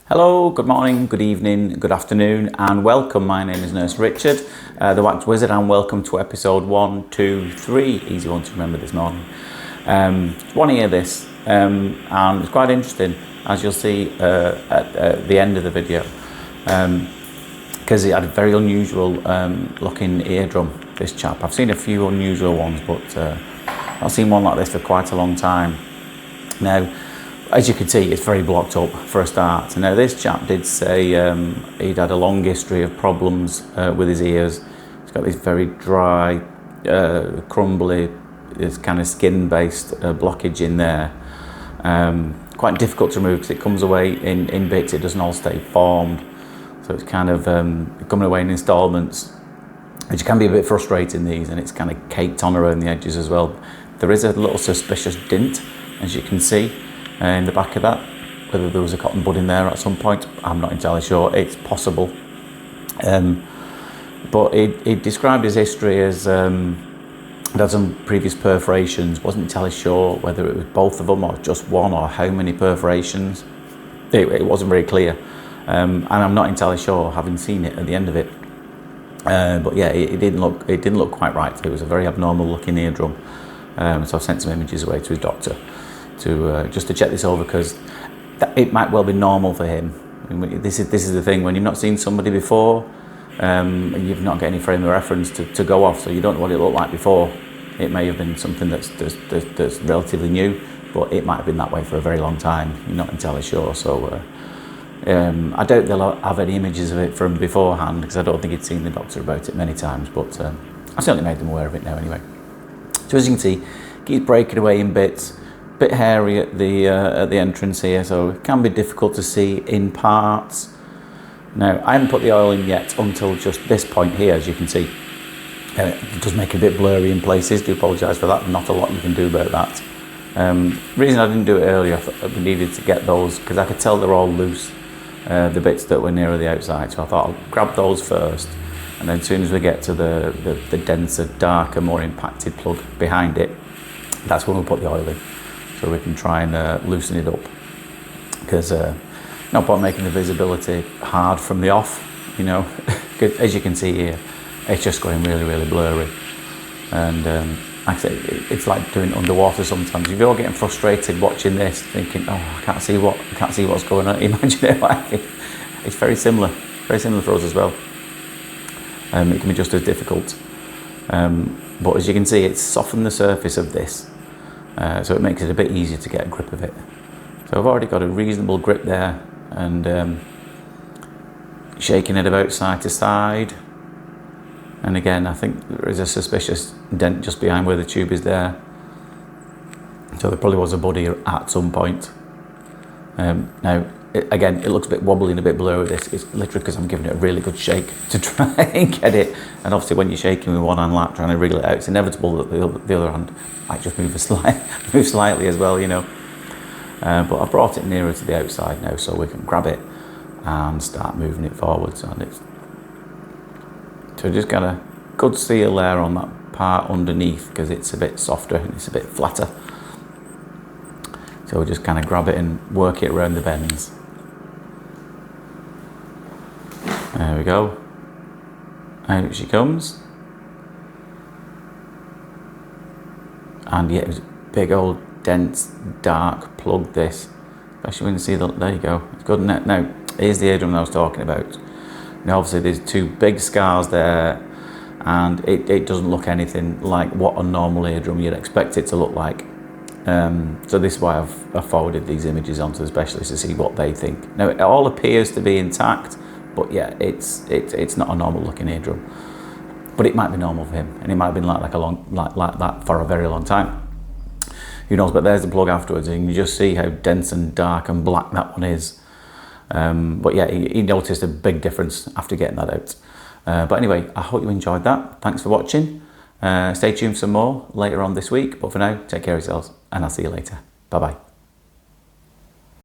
Hello, good morning, good evening, good afternoon, and welcome. My name is Nurse Richard, the Wax Wizard, and welcome to episode 1, 2, 3. Easy one to remember this morning. Want to hear this, and it's quite interesting, as you'll see at the end of the video, because he had a very unusual looking eardrum, this chap. I've seen a few unusual ones, but I've not seen one like this for quite a long time. Now, as you can see, it's very blocked up for a start. Now, this chap did say he'd had a long history of problems with his ears. He's got this very dry, crumbly, this kind of skin-based blockage in there. Quite difficult to remove because it comes away in bits. It doesn't all stay formed. So it's kind of coming away in installments, which can be a bit frustrating, these, and it's kind of caked on around the edges as well. There is a little suspicious dint, as you can see, in the back of that. Whether there was a cotton bud in there at some point, I'm not entirely sure. It's possible. But he described his history as he'd had some previous perforations. Wasn't entirely sure whether it was both of them or just one or how many perforations. It wasn't very clear. And I'm not entirely sure, having seen it at the end of it. But yeah, it didn't look quite right. It was a very abnormal looking eardrum. So I've sent some images away to his doctor to just to check this over, because it might well be normal for him. I mean, this is the thing, when you've not seen somebody before, you've not got any frame of reference to go off, so you don't know what it looked like before. It may have been something that's relatively new, but it might have been that way for a very long time. You're not entirely sure. So I doubt they'll have any images of it from beforehand, because I don't think he'd seen the doctor about it many times, but I certainly made them aware of it now anyway. So as you can see, it keeps breaking away in bits. Bit hairy at the entrance here, so it can be difficult to see in parts. Now, I haven't put the oil in yet until just this point here, as you can see. It does make it a bit blurry in places. Do apologise for that. Not a lot you can do about that. The reason I didn't do it earlier, I thought we needed to get those, because I could tell they're all loose, the bits that were nearer the outside. So I thought I'll grab those first, and then as soon as we get to the denser, darker, more impacted plug behind it, that's when we'll put the oil in. So we can try and loosen it up, because no point making the visibility hard from the off, you know. As you can see here, it's just going really, really blurry. And like I say, it's like doing it underwater sometimes. If you're getting frustrated watching this, thinking, "Oh, I can't see what's going on," imagine it like it. It's very similar for us as well. It can be just as difficult. But as you can see, it's softened the surface of this. So it makes it a bit easier to get a grip of it. So I've already got a reasonable grip there, and shaking it about side to side. And again, I think there is a suspicious dent just behind where the tube is there. So there probably was a bud here at some point. Now, again, it looks a bit wobbly and a bit blurry. This it's literally because I'm giving it a really good shake to try and get it. And obviously, when you're shaking with one hand like trying to wriggle it out, it's inevitable that the other hand might just move slightly as well, you know. But I've brought it nearer to the outside now, so we can grab it and start moving it forwards. And so just got a good seal there on that part underneath, because it's a bit softer and it's a bit flatter. So we'll just kind of grab it and work it around the bends. There we go. Out she comes. And yeah, it was a big old dense dark plug, this. Especially when you see there you go. It's good. Now, here's the eardrum I was talking about. Now obviously there's two big scars there, and it doesn't look anything like what a normal eardrum you'd expect it to look like. So this is why I've forwarded these images onto the specialists to see what they think. Now it all appears to be intact, but yeah, it's not a normal looking eardrum. But it might be normal for him, and it might have been like that for a very long time. Who knows? But there's the plug afterwards, and you just see how dense and dark and black that one is. But yeah, he noticed a big difference after getting that out. But anyway, I hope you enjoyed that. Thanks for watching. Stay tuned for some more later on this week. But for now, take care of yourselves, and I'll see you later. Bye bye.